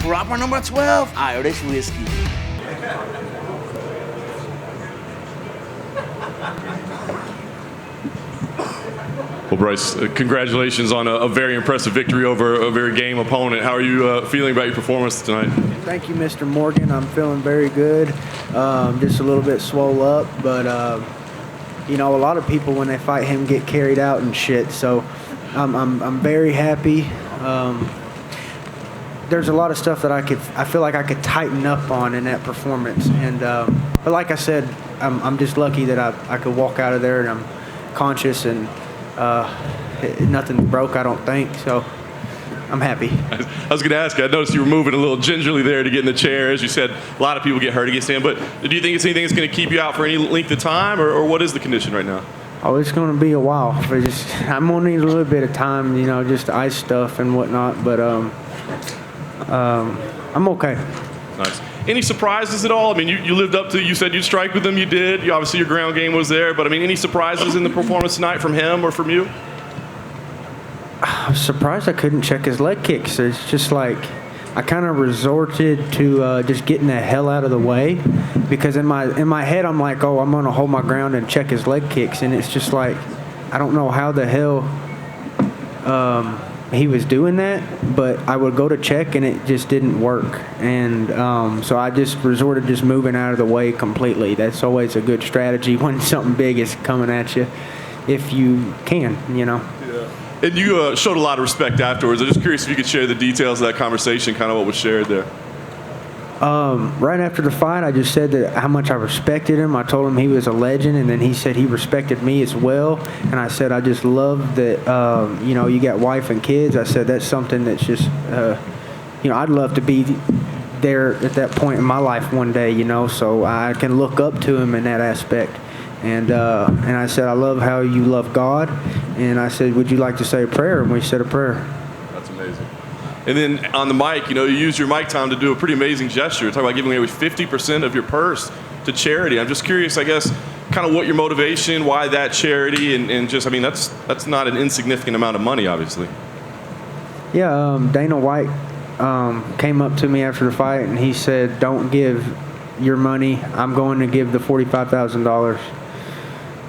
Proper number 12, Irish whiskey. Well, Bryce, congratulations on a very impressive victory over a very game opponent. How are you feeling about your performance tonight? Thank you, Mr. Morgan. I'm feeling very good. Just a little bit swole up, but you know, a lot of people when they fight him get carried out and shit. So I'm very happy. There's a lot of stuff that I feel like I could tighten up on in that performance, and but like I said, I'm just lucky that I could walk out of there and I'm conscious and nothing broke, I don't think. So I'm happy. I was going to ask you, I noticed you were moving a little gingerly there to get in the chair. As you said, a lot of people get hurt against him, but do you think it's anything that's going to keep you out for any length of time, or what is the condition right now? Oh, it's going to be a while. I'm going to need a little bit of time, you know, just ice stuff and whatnot, but I'm okay. Nice. Any surprises at all? I mean, you lived up to, you said you'd strike with him, you did. Obviously, your ground game was there, but I mean, any surprises in the performance tonight from him or from you? I was surprised I couldn't check his leg kicks. It's just like I kind of resorted to just getting the hell out of the way, because in my head I'm like, oh, I'm going to hold my ground and check his leg kicks, and it's just like I don't know how the hell he was doing that, but I would go to check and it just didn't work, and so I just resorted to just moving out of the way completely. That's always a good strategy when something big is coming at you, if you can, you know. Yeah. And you showed a lot of respect afterwards. I'm just curious if you could share the details of that conversation, kind of what was shared there. Right after the fight, I just said that how much I respected him. I told him he was a legend, and then he said he respected me as well. And I said I just love that, you know, you got wife and kids. I said that's something that's just, you know, I'd love to be there at that point in my life one day, you know, so I can look up to him in that aspect. And I said I love how you love God. And I said, would you like to say a prayer? And we said a prayer. That's amazing. And then on the mic, you know, you use your mic time to do a pretty amazing gesture. Talk about giving away 50% of your purse to charity. I'm just curious, I guess, kind of what your motivation, why that charity, and just, I mean, that's not an insignificant amount of money, obviously. Yeah, Dana White came up to me after the fight, and he said, don't give your money. I'm going to give the $45,000.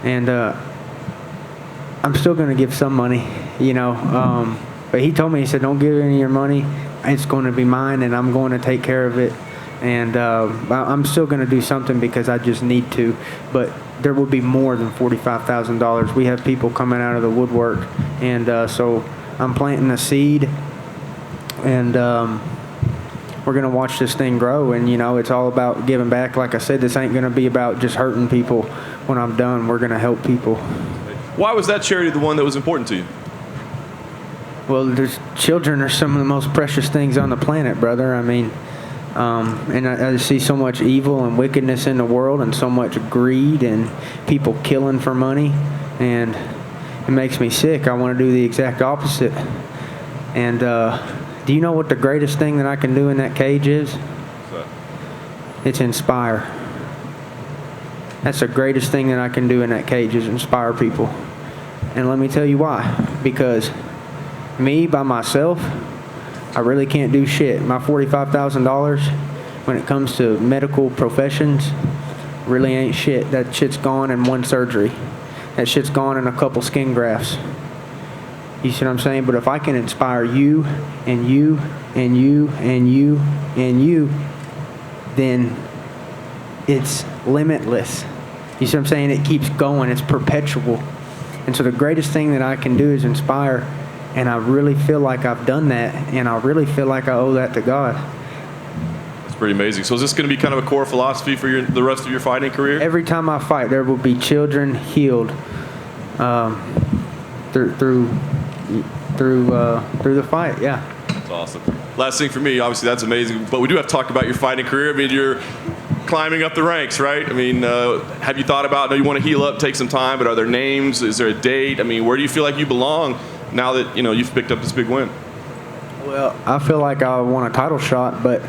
And I'm still going to give some money, you know. But he told me, he said, don't give any of your money. It's going to be mine, and I'm going to take care of it. And I'm still going to do something because I just need to. But there will be more than $45,000. We have people coming out of the woodwork. And so I'm planting a seed. And we're going to watch this thing grow. And, you know, it's all about giving back. Like I said, this ain't going to be about just hurting people. When I'm done, we're going to help people. Why was that charity the one that was important to you? Well, children are some of the most precious things on the planet, brother. I mean, and I see so much evil and wickedness in the world, and so much greed and people killing for money, and it makes me sick. I want to do the exact opposite. And do you know what the greatest thing that I can do in that cage is? What's that? It's inspire. That's the greatest thing that I can do in that cage, is inspire people. And let me tell you why. Because me, by myself, I really can't do shit. My $45,000, when it comes to medical professions, really ain't shit. That shit's gone in one surgery. That shit's gone in a couple skin grafts. You see what I'm saying? But if I can inspire you, and you, and you, and you, and you, then it's limitless. You see what I'm saying? It keeps going. It's perpetual. And so the greatest thing that I can do is inspire. And I really feel like I've done that, and I really feel like I owe that to God. That's pretty amazing. So is this going to be kind of a core philosophy for the rest of your fighting career? Every time I fight, there will be children healed through the fight. Yeah. That's awesome. Last thing for me, obviously that's amazing, but we do have to talk about your fighting career. I mean, you're climbing up the ranks, right? I mean, have you thought about, I know you want to heal up, take some time, but are there names? Is there a date? I mean, where do you feel like you belong now that, you know, you've picked up this big win? Well, I feel like I want a title shot, but,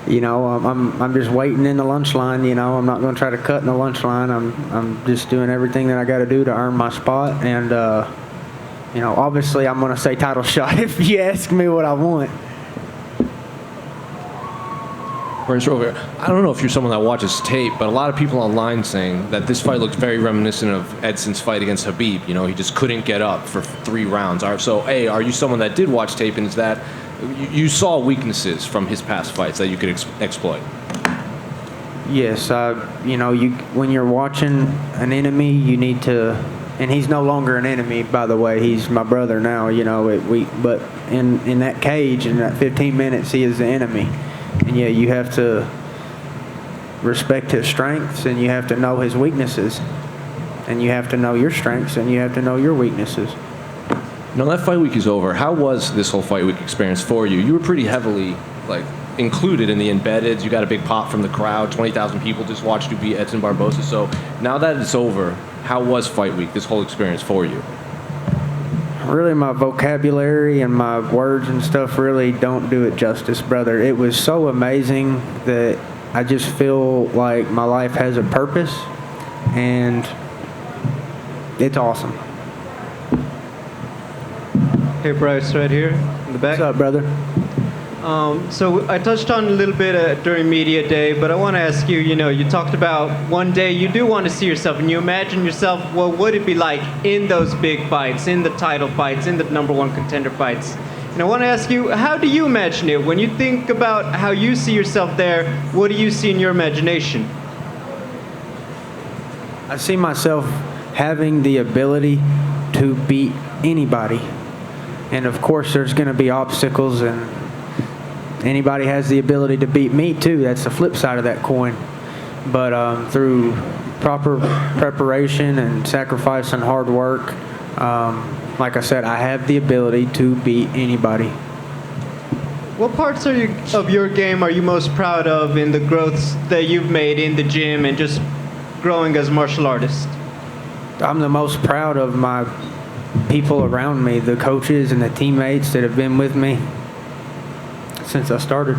you know, I'm just waiting in the lunch line. You know, I'm not going to try to cut in the lunch line. I'm just doing everything that I got to do to earn my spot. And, you know, obviously I'm going to say title shot if you ask me what I want. Bryce Rover, I don't know if you're someone that watches tape, but a lot of people online saying that this fight looks very reminiscent of Edson's fight against Habib. You know, he just couldn't get up for 3 rounds. So, A, are you someone that did watch tape, and is that you saw weaknesses from his past fights that you could exploit? Yes, when you're watching an enemy, you need to, and he's no longer an enemy, by the way. He's my brother now. But in that cage, in that 15 minutes, he is the enemy. And yeah, you have to respect his strengths, and you have to know his weaknesses, and you have to know your strengths, and you have to know your weaknesses. Now that fight week is over. How was this whole fight week experience for you? You were pretty heavily included in the embedded. You got a big pop from the crowd. 20,000 people just watched you beat Edson Barboza. So now that it's over, how was fight week? This whole experience for you? Really, my vocabulary and my words and stuff really don't do it justice, brother. It was so amazing that I just feel like my life has a purpose, and it's awesome. Hey, Bryce, right here in the back. What's up, brother? So I touched on a little bit during media day, but I want to ask you, you talked about one day you do want to see yourself, and you imagine yourself, what would it be like in those big fights, in the title fights, in the #1 contender fights? And I want to ask you, how do you imagine it? When you think about how you see yourself there, what do you see in your imagination? I see myself having the ability to beat anybody. And of course, there's going to be obstacles, and anybody has the ability to beat me too. That's the flip side of that coin. But through proper preparation and sacrifice and hard work, like I said, I have the ability to beat anybody. What parts of your game are you most proud of in the growths that you've made in the gym and just growing as a martial artist? I'm the most proud of my people around me, the coaches and the teammates that have been with me since I started.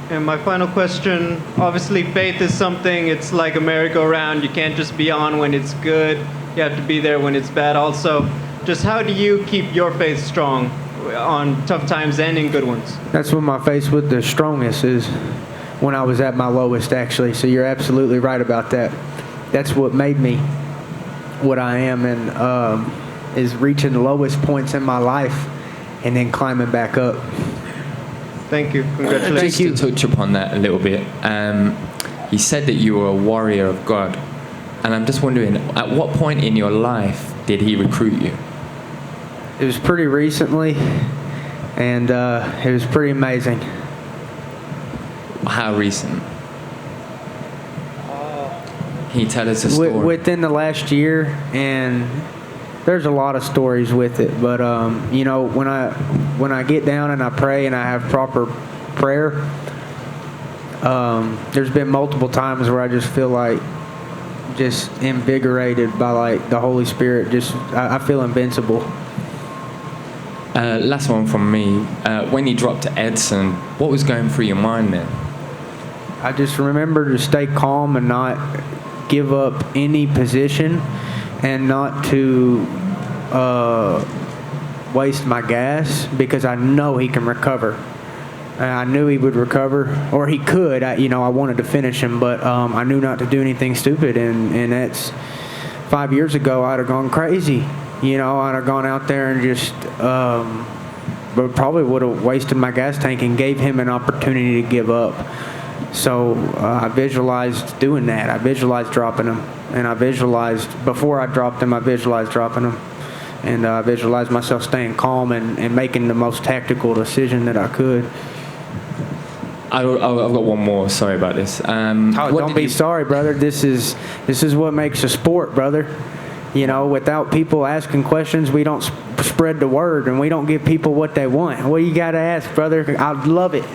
And my final question, obviously faith is something, it's like a merry-go-round. You can't just be on when it's good. You have to be there when it's bad also. Just how do you keep your faith strong on tough times and in good ones? That's when my faith was the strongest, is when I was at my lowest, actually. So you're absolutely right about that. That's what made me what I am, and is reaching the lowest points in my life and then climbing back up. Thank you. Congratulations. Thank you. Just to touch upon that a little bit, you said that you were a warrior of God, and I'm just wondering, at what point in your life did he recruit you? It was pretty recently, and it was pretty amazing. How recent? Can you tell us a story? Within the last year, and there's a lot of stories with it, but when I get down and I pray and I have proper prayer, there's been multiple times where I just feel like just invigorated by the Holy Spirit. I feel invincible. Last one from me. When you dropped to Edson, what was going through your mind then? I just remember to stay calm and not give up any position, and not to waste my gas, because I know he can recover. And I knew he would recover, or he could. I wanted to finish him, but I knew not to do anything stupid. And that's 5 years ago. I'd have gone crazy. I'd have gone out there and just, but probably would have wasted my gas tank and gave him an opportunity to give up. So I visualized doing that. I visualized dropping him. And I visualized, before I dropped him, I visualized dropping him. And I visualized myself staying calm and making the most tactical decision that I could. I've got one more. Sorry about this. Don't be sorry, brother. This is what makes a sport, brother. Without people asking questions, we don't spread the word, and we don't give people what they want. What you got to ask, brother? I'd love it.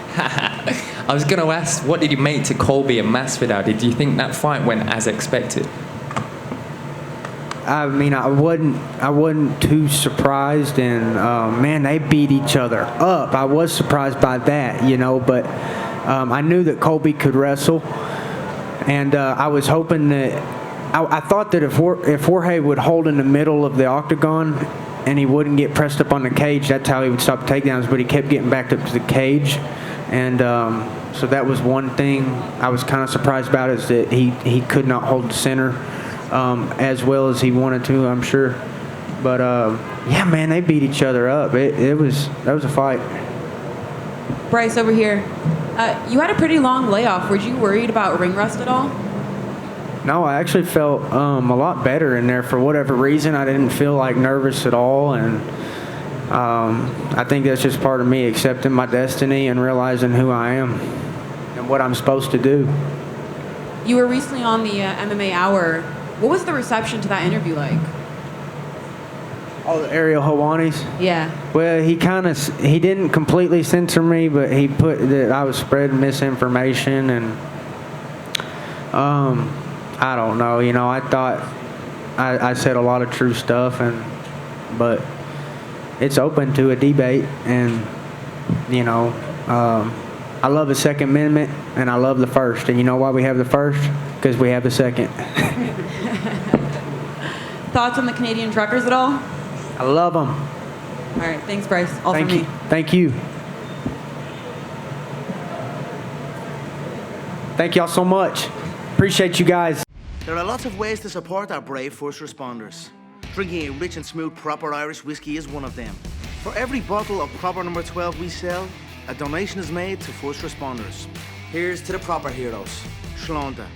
I was going to ask, what did you make to Colby and Masvidal? Did you think that fight went as expected? I mean, I wasn't too surprised, and man, they beat each other up. I was surprised by that, but I knew that Colby could wrestle, and I was hoping that I thought that if Jorge would hold in the middle of the octagon and he wouldn't get pressed up on the cage, that's how he would stop takedowns. But he kept getting backed up to the cage, And so that was one thing I was kind of surprised about, is that he could not hold the center as well as he wanted to, I'm sure. But yeah, man, they beat each other up. That was a fight. Bryce, over here. You had a pretty long layoff. Were you worried about ring rust at all? No, I actually felt a lot better in there for whatever reason. I didn't feel like nervous at all, and I think that's just part of me accepting my destiny and realizing who I am and what I'm supposed to do. You were recently on the MMA Hour. What was the reception to that interview like? Oh, the Ariel Helwani's? Yeah. Well, he didn't completely censor me, but he put that I was spreading misinformation, and I don't know. You know, I thought I said a lot of true stuff, but it's open to a debate, and you know, I love the Second Amendment, and I love the First. And you know why we have the First? Because we have the Second. Thoughts on the Canadian truckers at all? I love them. All right, thanks, Bryce. All Thank from you. me. Thank you. Thank y'all so much. Appreciate you guys. There are lots of ways to support our brave first responders. Drinking a rich and smooth proper Irish whiskey is one of them. For every bottle of proper number 12 we sell, a donation is made to first responders. Here's to the proper heroes. Shlonda.